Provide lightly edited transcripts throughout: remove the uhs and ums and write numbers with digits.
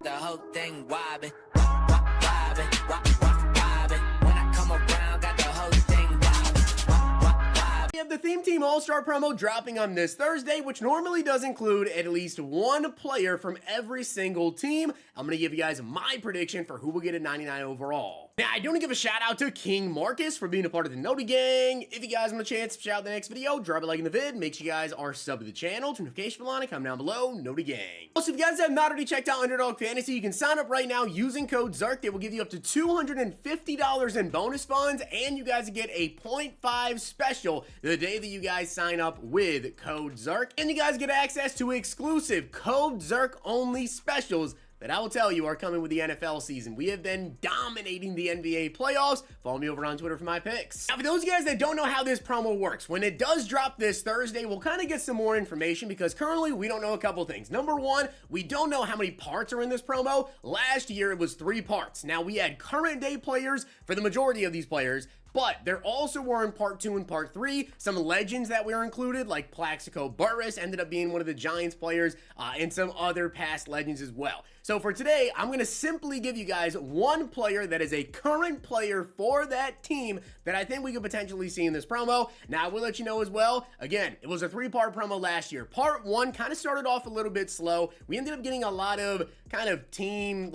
the whole thing wobbin', wobbin', wobbin'. When I come around, got the whole thing wobbin'. We have the Theme Team All-Star promo dropping on this Thursday, which normally does include at least one player from every single team. I'm going to give you guys my prediction for who will get a 99 overall. Now, I do want to give a shout out to King Marcus for being a part of the Noti Gang. If you guys want a chance to shout out the next video, drop a like in the vid. Make sure you guys are sub to the channel. Turn notification bell on and comment down below. Noti Gang. Also, if you guys have not already checked out Underdog Fantasy, you can sign up right now using code ZARK. They will give you up to $250 in bonus funds, and you guys get a 0.5 special the day that you guys sign up with code ZARK. And you guys get access to exclusive code ZARK only specials that I will tell you are coming with the NFL season. We have been dominating the NBA playoffs. Follow me over on Twitter for my picks. Now, for those of you guys that don't know how this promo works, when it does drop this Thursday, we'll kind of get some more information because currently we don't know a couple things. Number one, we don't know how many parts are in this promo. Last year, it was 3 parts. Now, we had current day players for the majority of these players, but there also were in part 2 and part 3 some legends that were included, like Plaxico Burress ended up being one of the Giants players, and some other past legends as well. So for today, I'm going to simply give you guys one player that is a current player for that team that I think we could potentially see in this promo. Now, I will let you know as well, again, it was a 3-part promo last year. Part 1 kind of started off a little bit slow. We ended up getting a lot of kind of theme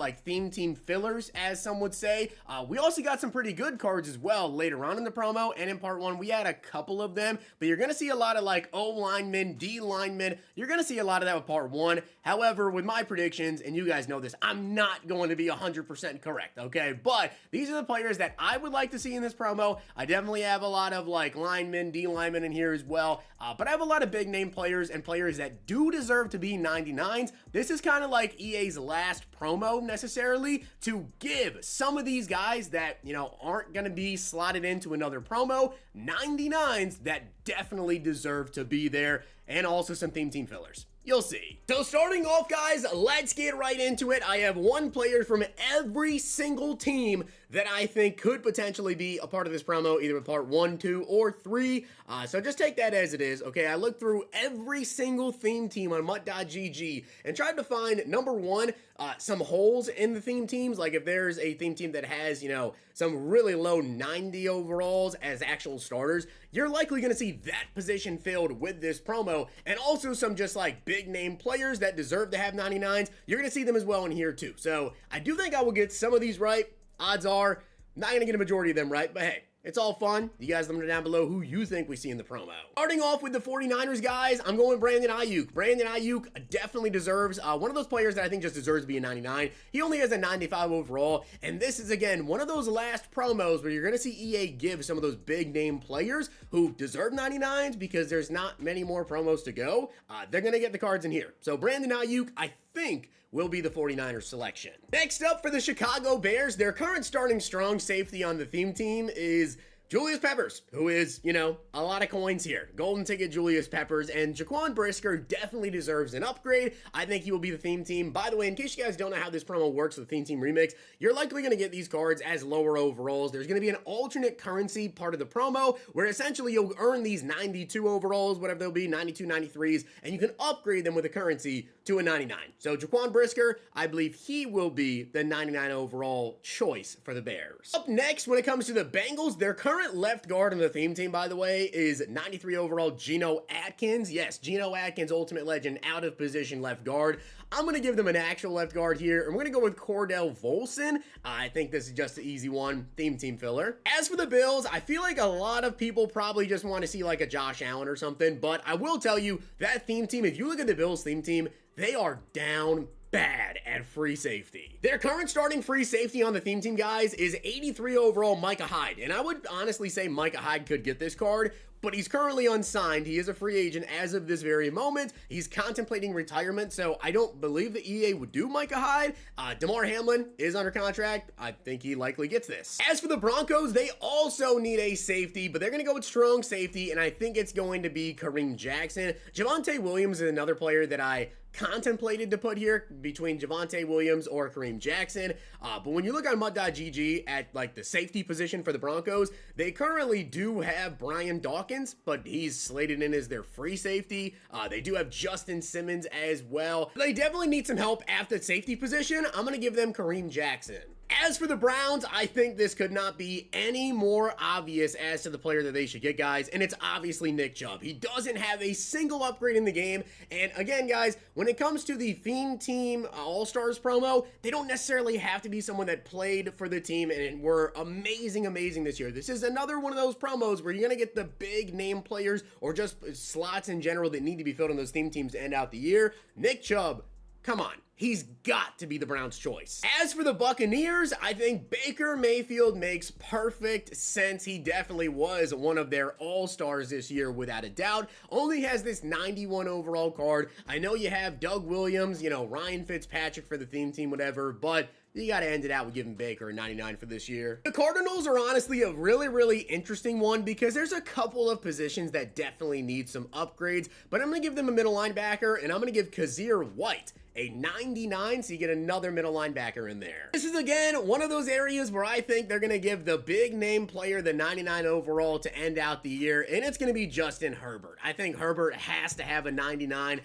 team fillers, as some would say. We also got some pretty good cards as well later on in the promo, and in part 1, we had a couple of them, but you're going to see a lot of like O linemen, D linemen. You're going to see a lot of that with part 1. However, with my predictions, and you guys know this, I'm not going to be 100% correct, okay? But these are the players that I would like to see in this promo. I definitely have a lot of like linemen, D linemen in here as well, but I have a lot of big name players and players that do deserve to be 99s. This is kind of like EA's last promo necessarily to give some of these guys that, you know, aren't going to be slotted into another promo 99s that definitely deserve to be there, and also some theme team fillers. You'll see. So starting off, guys, let's get right into it. I have one player from every single team that I think could potentially be a part of this promo, either with part 1, 2, or 3. So just take that as it is, okay? I looked through every single theme team on MUT.GG and tried to find, number one, some holes in the theme teams. Like if there's a theme team that has, you know, some really low 90 overalls as actual starters, you're likely going to see that position filled with this promo, and also some just like big name players that deserve to have 99s. You're going to see them as well in here too. So I do think I will get some of these right. Odds are not going to get a majority of them right, but hey, it's all fun. You guys let me know down below who you think we see in the promo. Starting off with the 49ers, guys, I'm going Brandon Ayuk. Brandon Ayuk definitely deserves, one of those players that I think just deserves to be a 99. He only has a 95 overall, and this is, again, one of those last promos where you're going to see EA give some of those big name players who deserve 99s because there's not many more promos to go. They're going to get the cards in here. So Brandon Ayuk, I think, will be the 49ers selection. Next up for the Chicago Bears, their current starting strong safety on the theme team is Julius Peppers, who is, you know, a lot of coins here. Golden ticket Julius Peppers, and Jaquan Brisker definitely deserves an upgrade. I think he will be the theme team. By the way, in case you guys don't know how this promo works with Theme Team Remix, you're likely going to get these cards as lower overalls. There's going to be an alternate currency part of the promo where essentially you'll earn these 92 overalls, whatever they'll be, 92, 93s, and you can upgrade them with a currency to a 99. So Jaquan Brisker, I believe he will be the 99 overall choice for the Bears. Up next, when it comes to the Bengals, their current left guard on the theme team, by the way, is 93 overall Geno Atkins. Yes, Geno Atkins, ultimate legend, out of position left guard. I'm going to give them an actual left guard here. I'm going to go with Cordell Volson. I think this is just an easy one, theme team filler. As for the Bills, I feel like a lot of people probably just want to see like a Josh Allen or something, but I will tell you that theme team, if you look at the Bills theme team, they are down bad at free safety. Their current starting free safety on the theme team, guys, is 83 overall Micah Hyde. And I would honestly say Micah Hyde could get this card, but he's currently unsigned. He is a free agent as of this very moment. He's contemplating retirement, so I don't believe the EA would do Micah Hyde. DeMar Hamlin is under contract. I think he likely gets this. As for the Broncos, they also need a safety, but they're going to go with strong safety, and I think it's going to be Kareem Jackson. Javonte Williams is another player that I contemplated to put here between Javonte Williams or Kareem Jackson. But when you look on MUD.GG at like the safety position for the Broncos, they currently do have Brian Dawkins, but he's slated in as their free safety. They do have Justin Simmons as well. They definitely need some help at the safety position. I'm going to give them Kareem Jackson. As for the Browns, I think this could not be any more obvious as to the player that they should get, guys, and it's obviously Nick Chubb. He doesn't have a single upgrade in the game, and again, guys, when it comes to the Theme Team All-Stars promo, they don't necessarily have to be someone that played for the team and were amazing this year. This is another one of those promos where you're going to get the big name players or just slots in general that need to be filled on those theme teams to end out the year. Nick Chubb, come on. He's got to be the Browns' choice. As for the Buccaneers, I think Baker Mayfield makes perfect sense. He definitely was one of their all-stars this year without a doubt. Only has this 91 overall card. I know you have Doug Williams, you know, Ryan Fitzpatrick for the theme team, whatever, but you got to end it out with giving Baker a 99 for this year. The Cardinals are honestly a really interesting one because there's a couple of positions that definitely need some upgrades, but I'm going to give them a middle linebacker, and I'm going to give Kazir White a 99, so you get another middle linebacker in there. This is, again, one of those areas where I think they're going to give the big name player the 99 overall to end out the year, and it's going to be Justin Herbert. I think Herbert has to have a 99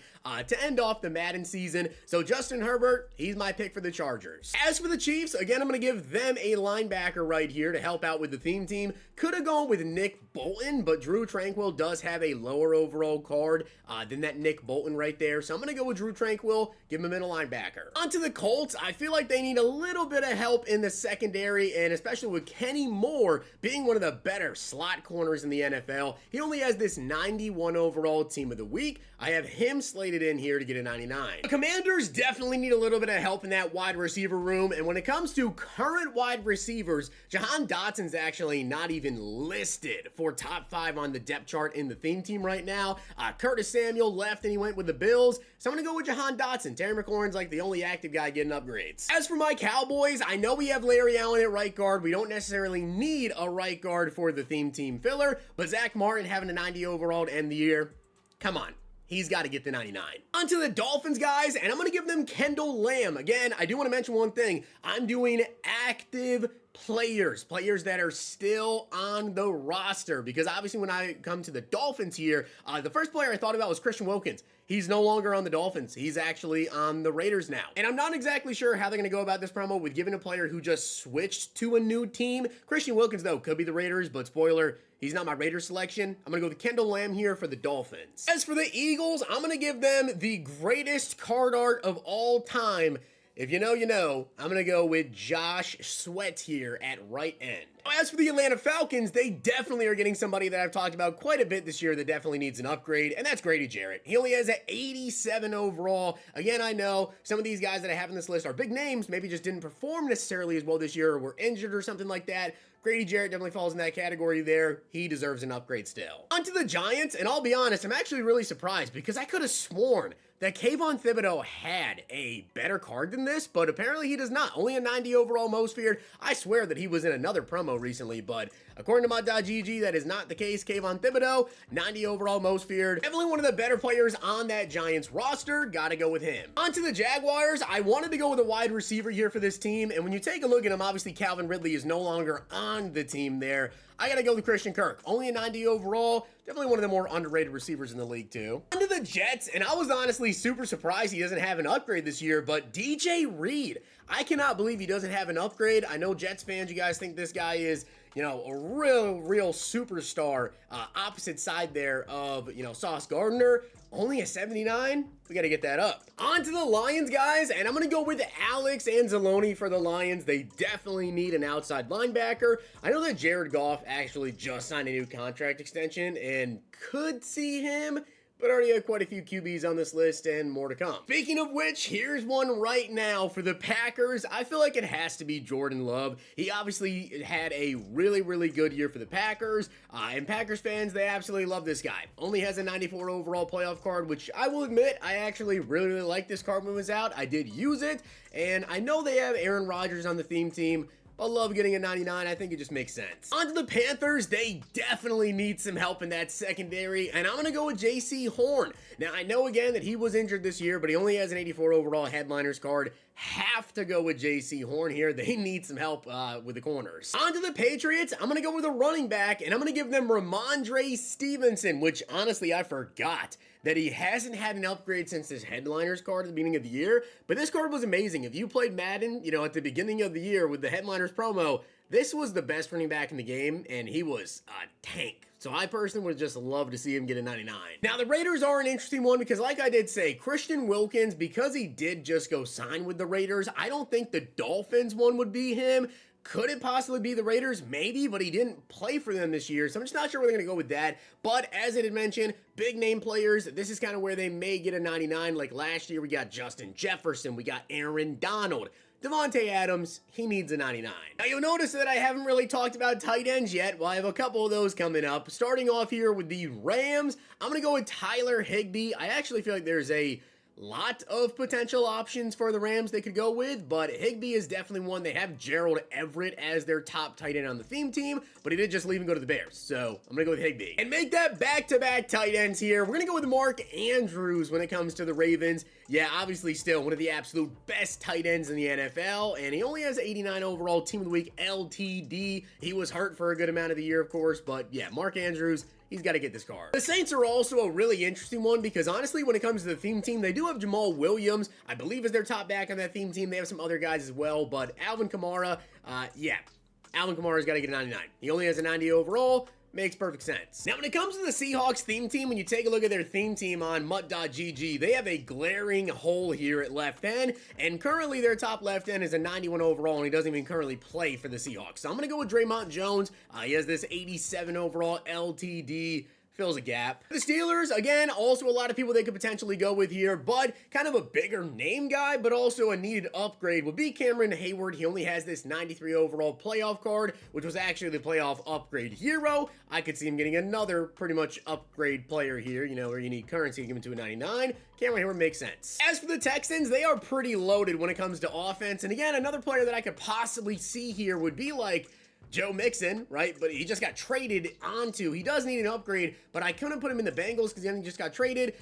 to end off the Madden season, so Justin Herbert, he's my pick for the Chargers. As for the Chiefs, again, I'm going to give them a linebacker right here to help out with the theme team. Could have gone with Nick Bolton, but Drew Tranquill does have a lower overall card than that Nick Bolton right there, so I'm going to go with Drew Tranquill, give him a middle linebacker. Onto the Colts, I feel like they need a little bit of help in the secondary, and especially with Kenny Moore being one of the better slot corners in the NFL. He only has this 91 overall team of the week. I have him slated in here to get a 99. The Commanders definitely need a little bit of help in that wide receiver room, and when it comes to current wide receivers, Jahan Dotson's actually not even listed for top 5 on the depth chart in the theme team right now. Curtis Samuel left and he went with the Bills, so I'm going to go with Jahan Dotson. Terry McLaurin's like the only active guy getting upgrades. As for my Cowboys, I know we have Larry Allen at right guard. We don't necessarily need a right guard for the theme team filler, but Zach Martin having a 90 overall to end the year, come on. He's got to get the 99. Onto the Dolphins, guys, and I'm going to give them Kendall Lamb. Again, I do want to mention one thing. I'm doing active players that are still on the roster, because obviously when I come to the Dolphins here, the first player I thought about was Christian Wilkins. He's no longer on the Dolphins. He's actually on the Raiders now. And I'm not exactly sure how they're going to go about this promo with giving a player who just switched to a new team. Christian Wilkins, though, could be the Raiders, but spoiler, he's not my Raiders selection. I'm going to go with Kendall Lamb here for the Dolphins. As for the Eagles, I'm going to give them the greatest card art of all time. If you know, you know. I'm going to go with Josh Sweat here at right end. As for the Atlanta Falcons, they definitely are getting somebody that I've talked about quite a bit this year that definitely needs an upgrade, and that's Grady Jarrett. He only has an 87 overall. Again, I know some of these guys that I have on this list are big names, maybe just didn't perform necessarily as well this year or were injured or something like that. Grady Jarrett definitely falls in that category there. He deserves an upgrade still. Onto the Giants, and I'll be honest, I'm actually really surprised because I could have sworn that Kayvon Thibodeau had a better card than this, but apparently he does not. Only a 90 overall most feared. I swear that he was in another promo recently, but according to MUD.GG, that is not the case. Kayvon Thibodeau, 90 overall most feared. Definitely one of the better players on that Giants roster. Gotta go with him. Onto the Jaguars, I wanted to go with a wide receiver here for this team, and when you take a look at him, obviously Calvin Ridley is no longer on the team there. I gotta go with Christian Kirk. Only a 90 overall. Definitely one of the more underrated receivers in the league, too. Onto the Jets, and I was honestly super surprised he doesn't have an upgrade this year, but DJ Reed, I cannot believe he doesn't have an upgrade. I know Jets fans, you guys think this guy is, you know, a real superstar, opposite side there of, you know, Sauce Gardner. Only a 79? We got to get that up. On to the Lions, guys, and I'm going to go with Alex Anzalone for the Lions. They definitely need an outside linebacker. I know that Jared Goff actually just signed a new contract extension and could see him, but already have quite a few QBs on this list and more to come. Speaking of which, here's one right now for the Packers. I feel like it has to be Jordan Love. He obviously had a really good year for the Packers, and Packers fans, they absolutely love this guy. Only has a 94 overall playoff card, which I will admit, I actually really like this card when it was out. I did use it, and I know they have Aaron Rodgers on the theme team, but love getting a 99. I think it just makes sense. On to the Panthers. They definitely need some help in that secondary, and I'm going to go with J.C. Horn. Now, I know again that he was injured this year, but he only has an 84 overall headliners card. Have to go with J.C. Horn here. They need some help with the corners. On to the Patriots. I'm going to go with a running back, and I'm going to give them Ramondre Stevenson, which honestly I forgot that he hasn't had an upgrade since his headliners card at the beginning of the year. But this card was amazing. If you played Madden, you know, at the beginning of the year with the headliners promo, this was the best running back in the game, and he was a tank. So I personally would just love to see him get a 99. Now, the Raiders are an interesting one because, like I did say, Christian Wilkins, because he did just go sign with the Raiders, I don't think the Dolphins one would be him. Could it possibly be the Raiders? Maybe, but he didn't play for them this year, so I'm just not sure where they're going to go with that. But as I had mentioned, big name players, this is kind of where they may get a 99. Like last year, we got Justin Jefferson, we got Aaron Donald. Devontae Adams, he needs a 99. Now, you'll notice that I haven't really talked about tight ends yet. Well, I have a couple of those coming up. Starting off here with the Rams, I'm going to go with Tyler Higbee. I actually feel like there's a lot of potential options for the Rams they could go with, but Higbee is definitely one. They have Gerald Everett as their top tight end on the theme team, but he did just leave and go to the Bears, so I'm gonna go with Higbee. And make that back-to-back tight ends here. We're gonna go with Mark Andrews when it comes to the Ravens. Yeah, obviously still one of the absolute best tight ends in the NFL, and he only has 89 overall team of the week LTD. He was hurt for a good amount of the year, of course, but yeah, Mark Andrews, he's got to get this card. The Saints are also a really interesting one because honestly, when it comes to the theme team, they do have Jamal Williams, I believe, is their top back on that theme team. They have some other guys as well, but Alvin Kamara, Alvin Kamara's got to get a 99. He only has a 90 overall. Makes perfect sense. Now, when it comes to the Seahawks theme team, when you take a look at their theme team on mutt.gg, they have a glaring hole here at left end, and currently their top left end is a 91 overall, and he doesn't even currently play for the Seahawks. So I'm going to go with Draymond Jones. He has this 87 overall LTD. Fills a gap. The Steelers, again, also a lot of people they could potentially go with here, but kind of a bigger name guy, but also a needed upgrade would be Cameron Hayward. He only has this 93 overall playoff card, which was actually the playoff upgrade hero. I could see him getting another pretty much upgrade player here, you know, where you need currency to give him to a 99. Cameron Hayward makes sense. As for the Texans, they are pretty loaded when it comes to offense, and again, another player that I could possibly see here would be like Joe Mixon, right? But he just got traded onto. He does need an upgrade, but I couldn't put him in the Bengals because he only just got traded.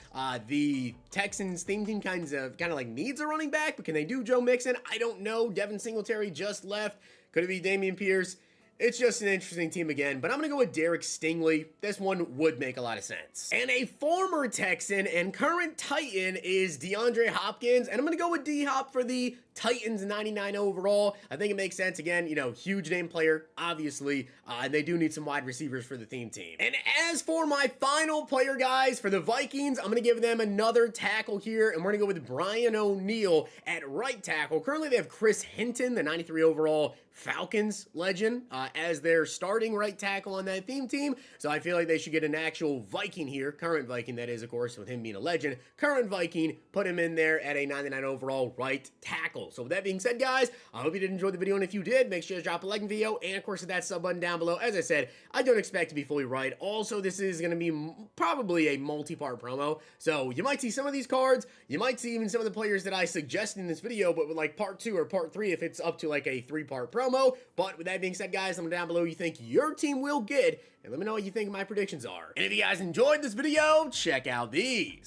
The Texans theme team kind of like needs a running back, but can they do Joe Mixon? I don't know. Devin Singletary just left. Could it be Dameon Pierce? It's just an interesting team again, but I'm going to go with Derek Stingley. This one would make a lot of sense. And a former Texan and current Titan is DeAndre Hopkins, and I'm going to go with D-Hop for the Titans 99 overall. I think it makes sense. Again, you know, huge name player, obviously, and they do need some wide receivers for the theme team. And as for my final player, guys, for the Vikings, I'm going to give them another tackle here, and we're going to go with Brian O'Neill at right tackle. Currently, they have Chris Hinton, the 93 overall Falcons legend, as their starting right tackle on that theme team. So I feel like they should get an actual Viking here, current Viking, that is, of course, with him being a legend. Current Viking, put him in there at a 99 overall right tackle. So with that being said, guys, I hope you did enjoy the video, and if you did, make sure to drop a like in the video, and of course, hit that sub button down below. As I said, I don't expect to be fully right. Also, this is going to be probably a multi-part promo, so you might see some of these cards, you might see even some of the players that I suggested in this video, but with like part 2 or part 3 if it's up to like a 3-part promo. But with that being said, guys, let me know down below who you think your team will get, and let me know what you think my predictions are. And if you guys enjoyed this video, check out these.